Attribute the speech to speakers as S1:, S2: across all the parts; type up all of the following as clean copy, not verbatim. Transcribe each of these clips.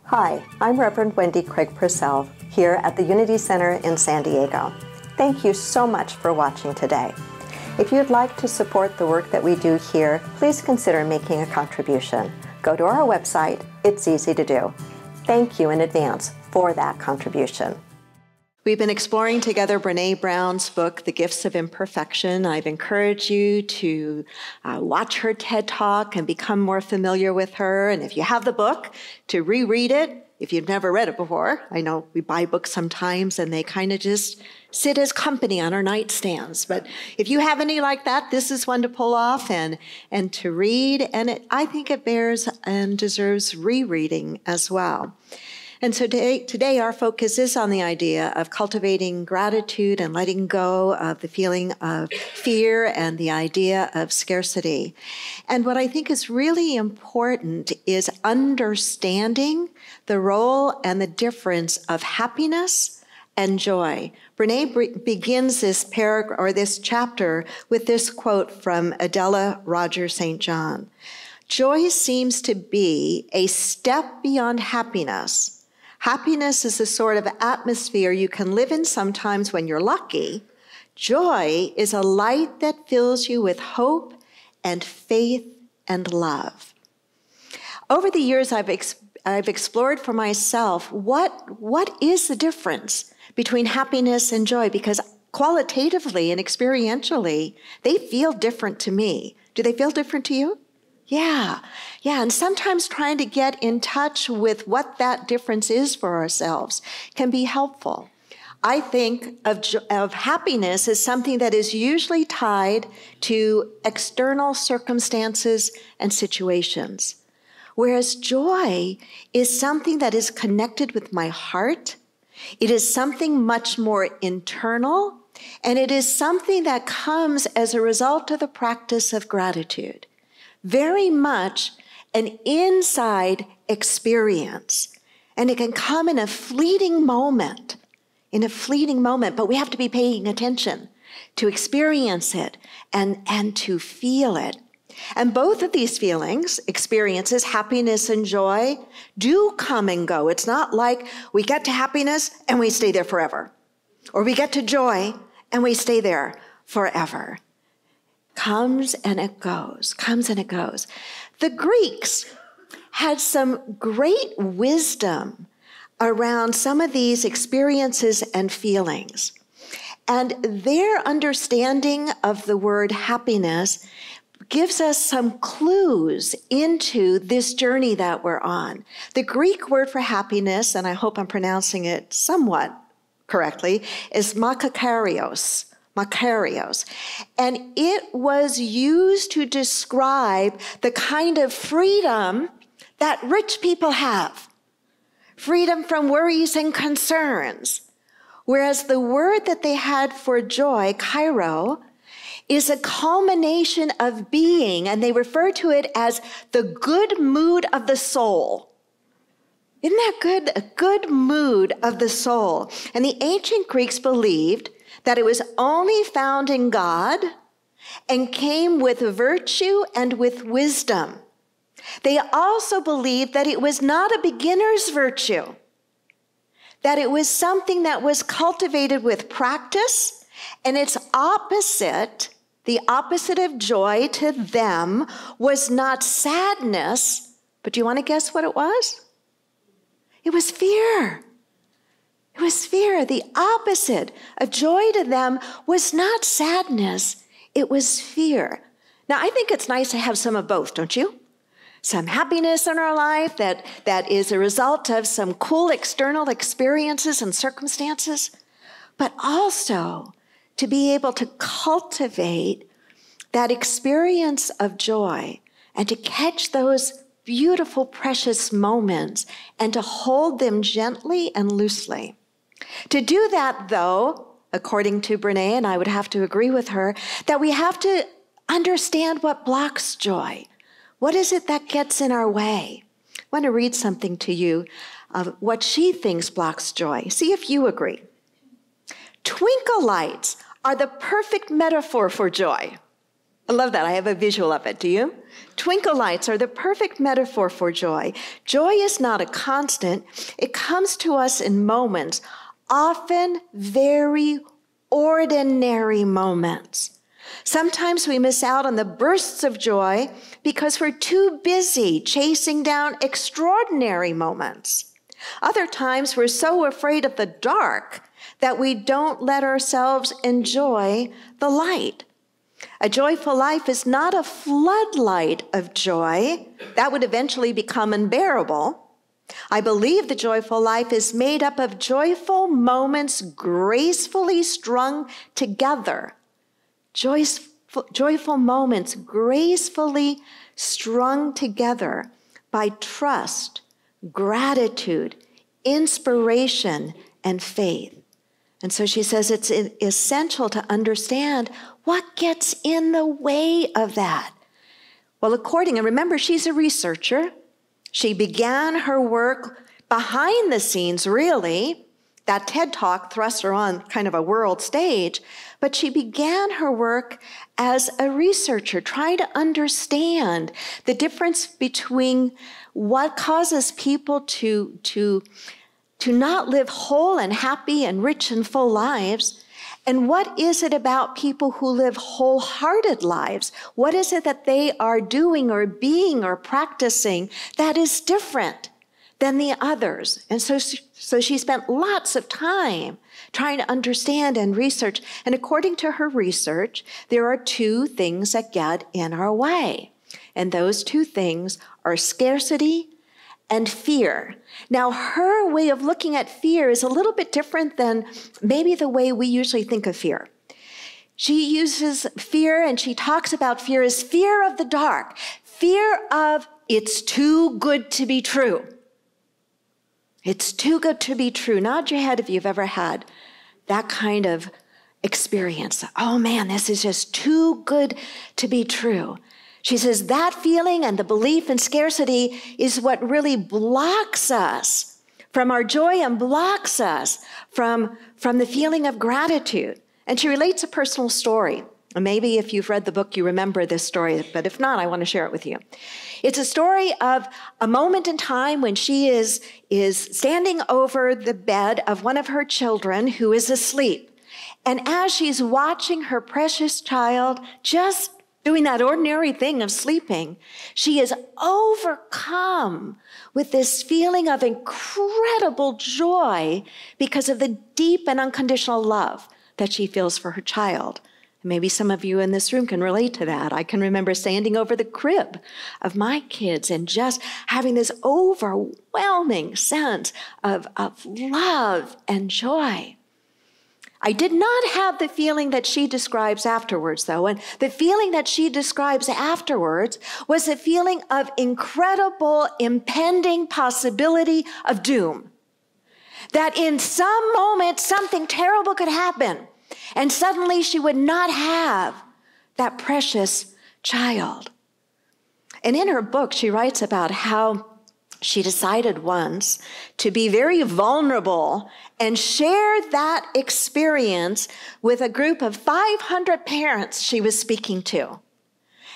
S1: Hi, I'm Reverend Wendy Craig-Purcell here at the Unity Center in San Diego. Thank you so much for watching today. If you'd like to support the work that we do here, please consider making a contribution. Go to our website. It's easy to do. Thank you in advance for that contribution. We've been exploring together Brené Brown's book, The Gifts of Imperfection. I've encouraged you to watch her TED Talk and become more familiar with her. And if you have the book, to reread it if you've never read it before. I know we buy books sometimes and they kind of just sit as company on our nightstands. But if you have any like that, this is one to pull off and to read. And I think it bears and deserves rereading as well. And so today our focus is on the idea of cultivating gratitude and letting go of the feeling of fear and the idea of scarcity. And what I think is really important is understanding the role and the difference of happiness and joy. Brené begins this paragraph or this chapter with this quote from Adela Roger St. John. Joy seems to be a step beyond happiness. Happiness is the sort of atmosphere you can live in sometimes when you're lucky. Joy is a light that fills you with hope and faith and love. Over the years, I've explored for myself what is the difference between happiness and joy, because qualitatively and experientially, they feel different to me. Do they feel different to you? Yeah, and sometimes trying to get in touch with what that difference is for ourselves can be helpful. I think of happiness as something that is usually tied to external circumstances and situations, whereas joy is something that is connected with my heart. It is something much more internal, and it is something that comes as a result of the practice of gratitude. Very much an inside experience. And it can come in a fleeting moment, but we have to be paying attention to experience it and to feel it. And both of these feelings, experiences, happiness and joy, do come and go. It's not like we get to happiness and we stay there forever, or we get to joy and we stay there forever. Comes and it goes. The Greeks had some great wisdom around some of these experiences and feelings. And their understanding of the word happiness gives us some clues into this journey that we're on. The Greek word for happiness, and I hope I'm pronouncing it somewhat correctly, is makarios. And it was used to describe the kind of freedom that rich people have. Freedom from worries and concerns. Whereas the word that they had for joy, kairo, is a culmination of being, and they refer to it as the good mood of the soul. Isn't that good? A good mood of the soul. And the ancient Greeks believed that it was only found in God and came with virtue and with wisdom. They also believed that it was not a beginner's virtue, that it was something that was cultivated with practice, and its opposite, the opposite of joy to them, was not sadness, but do you want to guess what it was? It was fear. It was fear. The opposite of joy to them was not sadness. It was fear. Now, I think it's nice to have some of both, don't you? Some happiness in our life that is a result of some cool external experiences and circumstances, but also to be able to cultivate that experience of joy and to catch those beautiful, precious moments and to hold them gently and loosely. To do that, though, according to Brené, and I would have to agree with her, that we have to understand what blocks joy. What is it that gets in our way? I want to read something to you of what she thinks blocks joy. See if you agree. Twinkle lights are the perfect metaphor for joy.
S2: I love that. I have a visual of it. Do you? Twinkle lights are the perfect metaphor for joy. Joy is not a constant. It comes to us in moments, often very ordinary moments. Sometimes we miss out on the bursts of joy because we're too busy chasing down extraordinary moments. Other times we're so afraid of the dark that we don't let ourselves enjoy the light. A joyful life is not a floodlight of joy. That would eventually become unbearable. I believe the joyful life is made up of joyful moments gracefully strung together. Joyful moments gracefully strung together by trust, gratitude, inspiration, and faith. And so she says it's essential to understand what gets in the way of that. Well, and remember, she's a researcher. She began her work behind the scenes, really. That TED Talk thrust her on kind of a world stage, but she began her work as a researcher, trying to understand the difference between what causes people to not live whole and happy and rich and full lives, and what is it about people who live wholehearted lives? What is it that they are doing or being or practicing that is different than the others? And so she spent lots of time trying to understand and research. And according to her research, there are two things that get in our way. And those two things are scarcity and fear. Now, her way of looking at fear is a little bit different than maybe the way we usually think of fear. She uses fear, and she talks about fear as fear of the dark, fear of it's too good to be true. It's too good to be true. Nod your head if you've ever had that kind of experience. Oh man, this is just too good to be true. She says that feeling and the belief in scarcity is what really blocks us from our joy and blocks us from the feeling of gratitude. And she relates a personal story. And maybe if you've read the book, you remember this story, but if not, I want to share it with you. It's a story of a moment in time when she is standing over the bed of one of her children who is asleep. And as she's watching her precious child just doing that ordinary thing of sleeping, she is overcome with this feeling of incredible joy because of the deep and unconditional love that she feels for her child. Maybe some of you in this room can relate to that. I can remember standing over the crib of my kids and just having this overwhelming sense of love and joy. I did not have the feeling that she describes afterwards, though. And the feeling that she describes afterwards was a feeling of incredible impending possibility of doom. That in some moment, something terrible could happen. And suddenly she would not have that precious child. And in her book, she writes about how she decided once to be very vulnerable and share that experience with a group of 500 parents she was speaking to.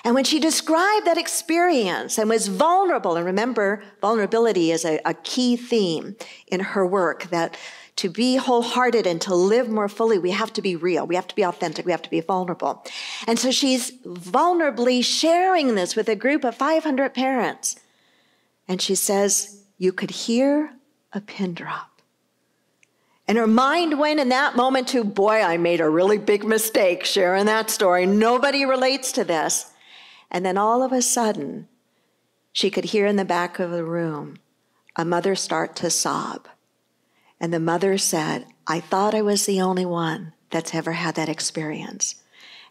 S2: And when she described that experience and was vulnerable, and remember, vulnerability is a key theme in her work, that to be wholehearted and to live more fully, we have to be real, we have to be authentic, we have to be vulnerable. And so she's vulnerably sharing this with a group of 500 parents. And she says, you could hear a pin drop. And her mind went in that moment to, boy, I made a really big mistake sharing that story. Nobody relates to this. And then all of a sudden, she could hear in the back of the room a mother start to sob. And the mother said, I thought I was the only one that's ever had that experience.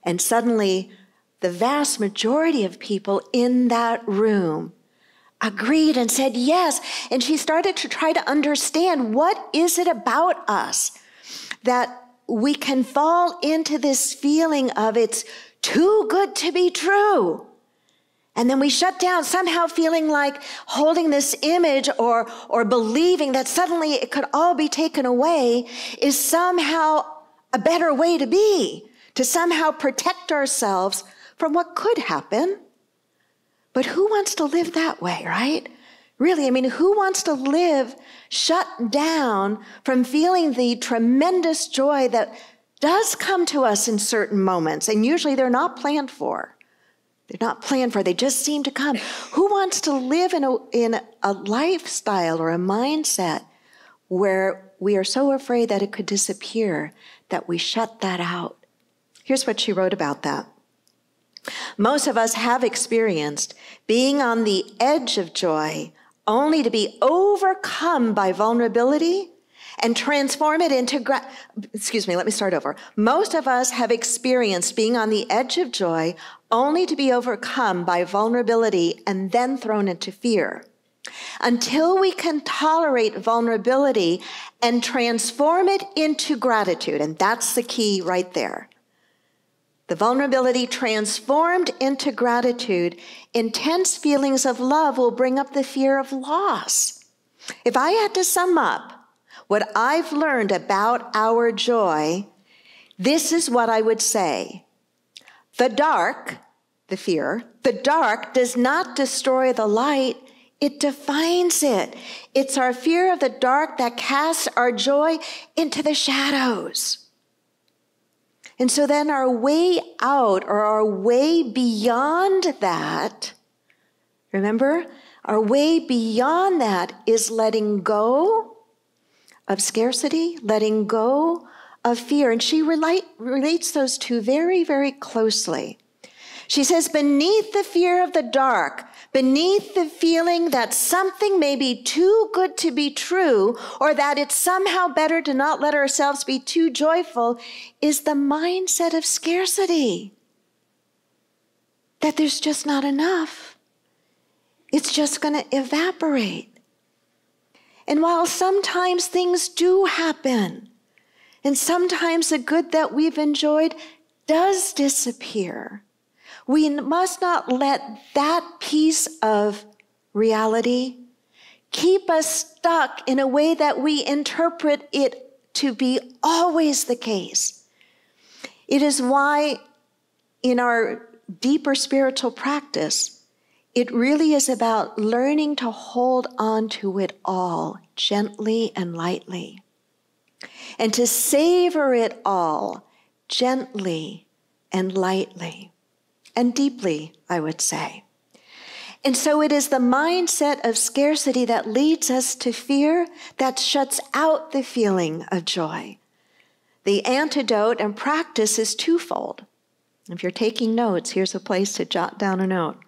S2: And suddenly, the vast majority of people in that room agreed and said yes. And she started to try to understand, what is it about us that we can fall into this feeling of it's too good to be true? And then we shut down, somehow feeling like holding this image or believing that suddenly it could all be taken away is somehow a better way to be, to somehow protect ourselves from what could happen. But who wants to live that way, right? Really, I mean, who wants to live shut down from feeling the tremendous joy that does come to us in certain moments? And usually they're not planned for. They're not planned for, they just seem to come. Who wants to live in a lifestyle or a mindset where we are so afraid that it could disappear that we shut that out? Here's what she wrote about that. Most of us have experienced being on the edge of joy only to be overcome by vulnerability and transform it into Most of us have experienced being on the edge of joy only to be overcome by vulnerability and then thrown into fear. Until we can tolerate vulnerability and transform it into gratitude, and that's the key right there. The vulnerability transformed into gratitude, intense feelings of love will bring up the fear of loss. If I had to sum up what I've learned about our joy, this is what I would say. The dark, the fear, the dark does not destroy the light, it defines it. It's our fear of the dark that casts our joy into the shadows. And so then our way out, or our way beyond that, remember, our way beyond that is letting go of scarcity, letting go of fear. And she relates those two very, very closely. She says, beneath the fear of the dark, beneath the feeling that something may be too good to be true, or that it's somehow better to not let ourselves be too joyful, is the mindset of scarcity. That there's just not enough. It's just going to evaporate. And while sometimes things do happen, and sometimes the good that we've enjoyed does disappear, we must not let that piece of reality keep us stuck in a way that we interpret it to be always the case. It is why in our deeper spiritual practice, it really is about learning to hold on to it all gently and lightly, and to savor it all gently and lightly. And deeply, I would say. And so it is the mindset of scarcity that leads us to fear that shuts out the feeling of joy. The antidote and practice is twofold. If you're taking notes, here's a place to jot down a note.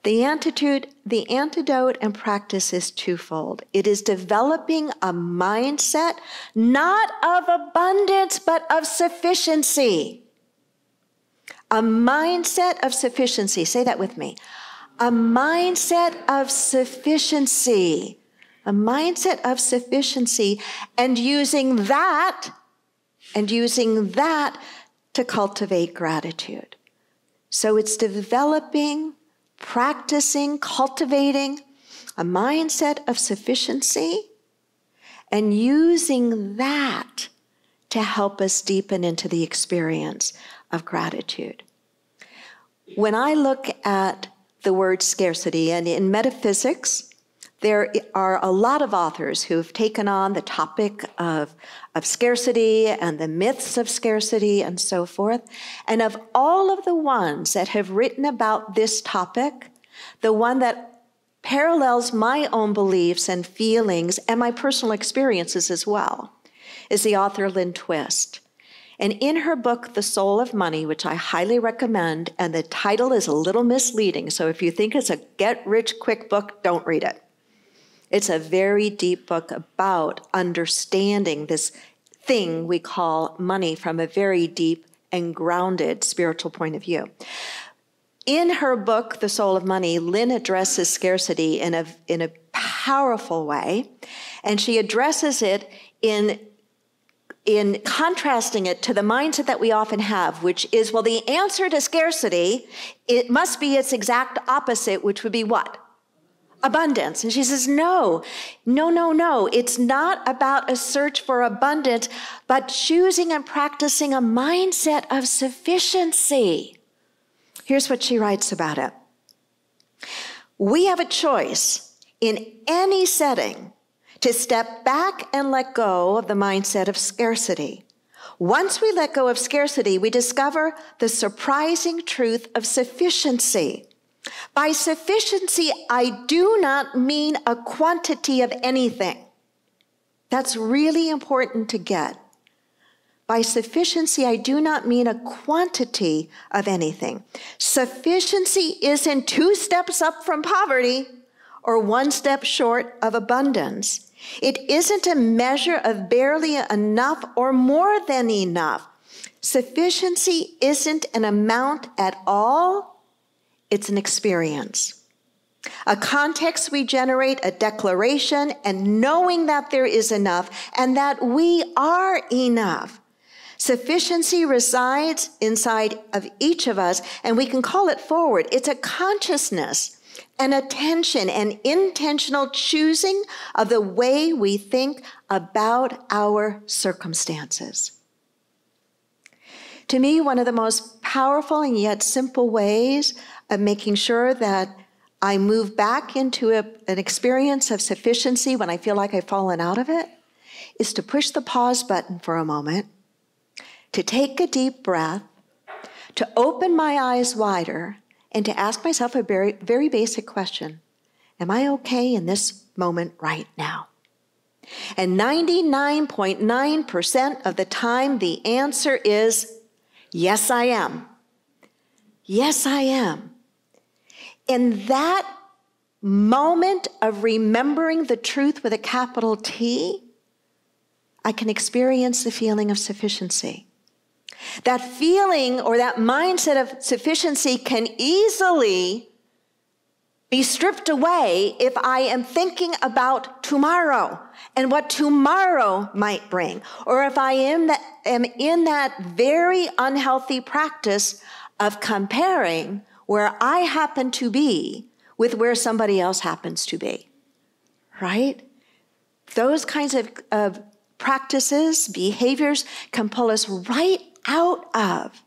S2: The antidote and practice is twofold. It is developing a mindset not of abundance, but of sufficiency. A mindset of sufficiency. Say that with me. A mindset of sufficiency. A mindset of sufficiency, and using that to cultivate gratitude. So it's developing, practicing, cultivating a mindset of sufficiency and using that to help us deepen into the experience of gratitude. When I look at the word scarcity, and in metaphysics, there are a lot of authors who've taken on the topic of scarcity and the myths of scarcity and so forth. And of all of the ones that have written about this topic, the one that parallels my own beliefs and feelings and my personal experiences as well is the author Lynn Twist. And in her book, The Soul of Money, which I highly recommend, and the title is a little misleading, so if you think it's a get-rich-quick book, don't read it. It's a very deep book about understanding this thing we call money from a very deep and grounded spiritual point of view. In her book, The Soul of Money, Lynn addresses scarcity in a powerful way, and she addresses it in contrasting it to the mindset that we often have, which is, well, the answer to scarcity, it must be its exact opposite, which would be what? Abundance. And she says, no. It's not about a search for abundance, but choosing and practicing a mindset of sufficiency. Here's what she writes about it. We have a choice in any setting to step back and let go of the mindset of scarcity. Once we let go of scarcity, we discover the surprising truth of sufficiency. By sufficiency, I do not mean a quantity of anything. That's really important to get. By sufficiency, I do not mean a quantity of anything. Sufficiency isn't 2 steps up from poverty or 1 step short of abundance. It isn't a measure of barely enough or more than enough. Sufficiency isn't an amount at all. It's an experience. A context we generate, a declaration, and knowing that there is enough and that we are enough. Sufficiency resides inside of each of us, and we can call it forward. It's a consciousness, an attention, an intentional choosing of the way we think about our circumstances. To me, one of the most powerful and yet simple ways of making sure that I move back into an experience of sufficiency when I feel like I've fallen out of it is to push the pause button for a moment, to take a deep breath, to open my eyes wider, and to ask myself a very, very basic question. Am I okay in this moment right now? And 99.9% of the time, the answer is, yes, I am. Yes, I am. In that moment of remembering the truth with a capital T, I can experience the feeling of sufficiency. That feeling or that mindset of sufficiency can easily be stripped away if I am thinking about tomorrow and what tomorrow might bring, or if I am in that very unhealthy practice of comparing where I happen to be with where somebody else happens to be, right? Those kinds of practices, behaviors can pull us right out of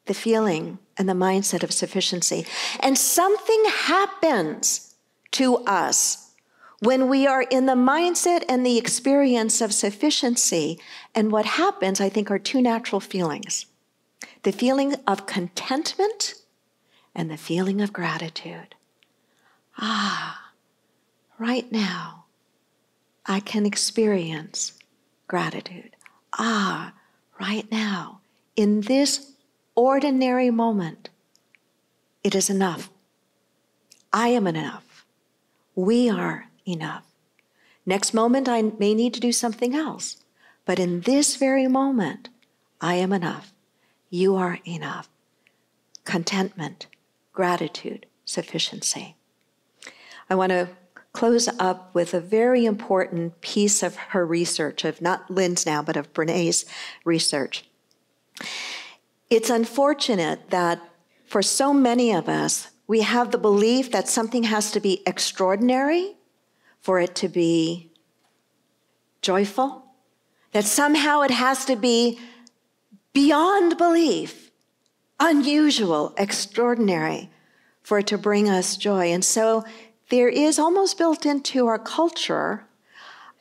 S2: the feeling and the mindset of sufficiency. And something happens to us when we are in the mindset and the experience of sufficiency. And what happens, I think, are 2 natural feelings. The feeling of contentment and the feeling of gratitude. Right now, I can experience gratitude. Right now, in this ordinary moment, it is enough. I am enough. We are enough. Next moment, I may need to do something else. But in this very moment, I am enough. You are enough. Contentment, gratitude, sufficiency. I want to close up with a very important piece of her research, of not Lynn's now, but of Brené's research. It's unfortunate that for so many of us, we have the belief that something has to be extraordinary for it to be joyful, that somehow it has to be beyond belief, unusual, extraordinary for it to bring us joy. And so there is almost built into our culture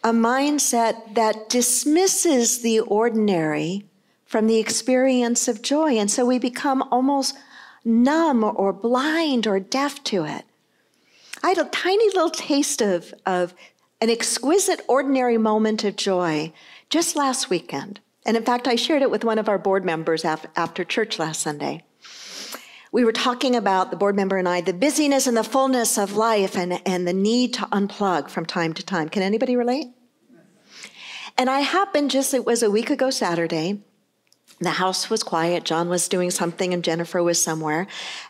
S2: a mindset that dismisses the ordinary from the experience of joy. And so we become almost numb or blind or deaf to it. I had a tiny little taste of an exquisite ordinary moment of joy just last weekend. And in fact, I shared it with one of our board members after church last Sunday. We were talking about, the board member and I, the busyness and the fullness of life and the need to unplug from time to time. Can anybody relate? And I happened it was a week ago Saturday. The house was quiet. John was doing something and Jennifer was somewhere.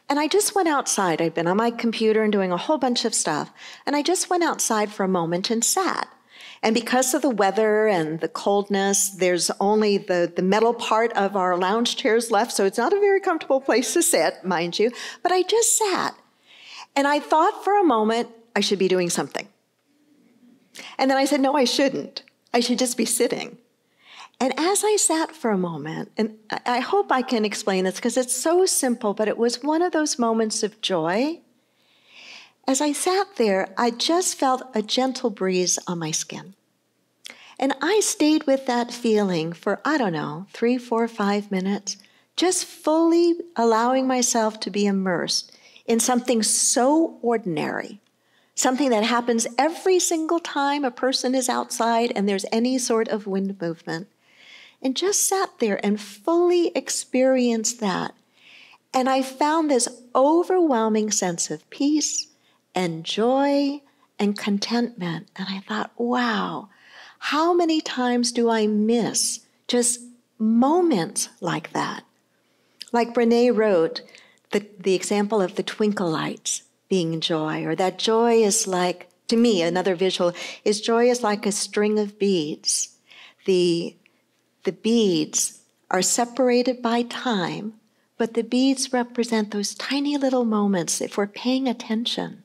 S2: And I just went outside. I'd been on my computer and doing a whole bunch of stuff. And I just went outside for a moment and sat. And because of the weather and the coldness, there's only the metal part of our lounge chairs left, so it's not a very comfortable place to sit, mind you. But I just sat. And I thought for a moment I should be doing something. And then I said, no, I shouldn't. I should just be sitting. And as I sat for a moment, and I hope I can explain this because it's so simple, but it was one of those moments of joy. As I sat there, I just felt a gentle breeze on my skin. And I stayed with that feeling for, 3, 4, 5 minutes, just fully allowing myself to be immersed in something so ordinary, something that happens every single time a person is outside and there's any sort of wind movement. And just sat there and fully experienced that. And I found this overwhelming sense of peace and joy and contentment. And I thought, wow, how many times do I miss just moments like that? Like Brené wrote, the example of the twinkle lights being joy, or that joy is like, to me, another visual, is joy is like a string of beads. The beads are separated by time, but the beads represent those tiny little moments, if we're paying attention,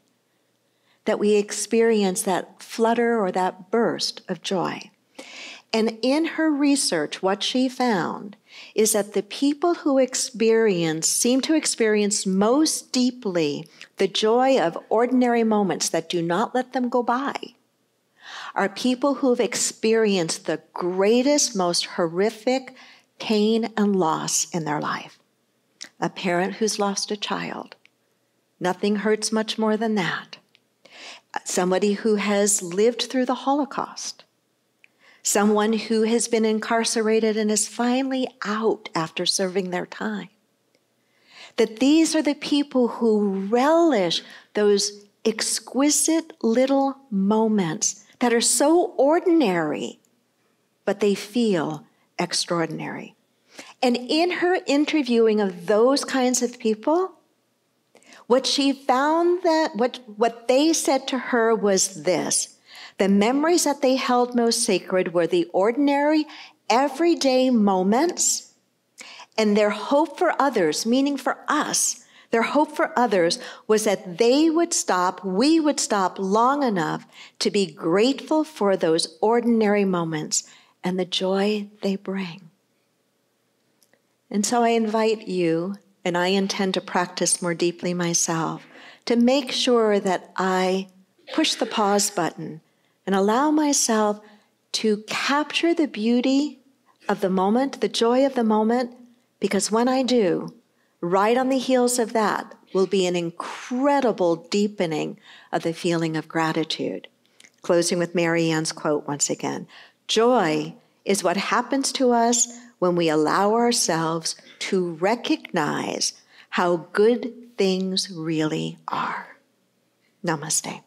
S2: that we experience that flutter or that burst of joy. And in her research, what she found is that the people who seem to experience most deeply the joy of ordinary moments that do not let them go by are people who've experienced the greatest, most horrific pain and loss in their life. A parent who's lost a child. Nothing hurts much more than that. Somebody who has lived through the Holocaust. Someone who has been incarcerated and is finally out after serving their time. That these are the people who relish those exquisite little moments that are so ordinary, but they feel extraordinary. And in her interviewing of those kinds of people, what she found that what they said to her was this: the memories that they held most sacred were the ordinary, everyday moments, and their hope for others, meaning for us, their hope for others was that we would stop long enough to be grateful for those ordinary moments and the joy they bring. And so I invite you, and I intend to practice more deeply myself, to make sure that I push the pause button and allow myself to capture the beauty of the moment, the joy of the moment, because when I do, right on the heels of that will be an incredible deepening of the feeling of gratitude. Closing with Mary Ann's quote once again: joy is what happens to us when we allow ourselves to recognize how good things really are. Namaste.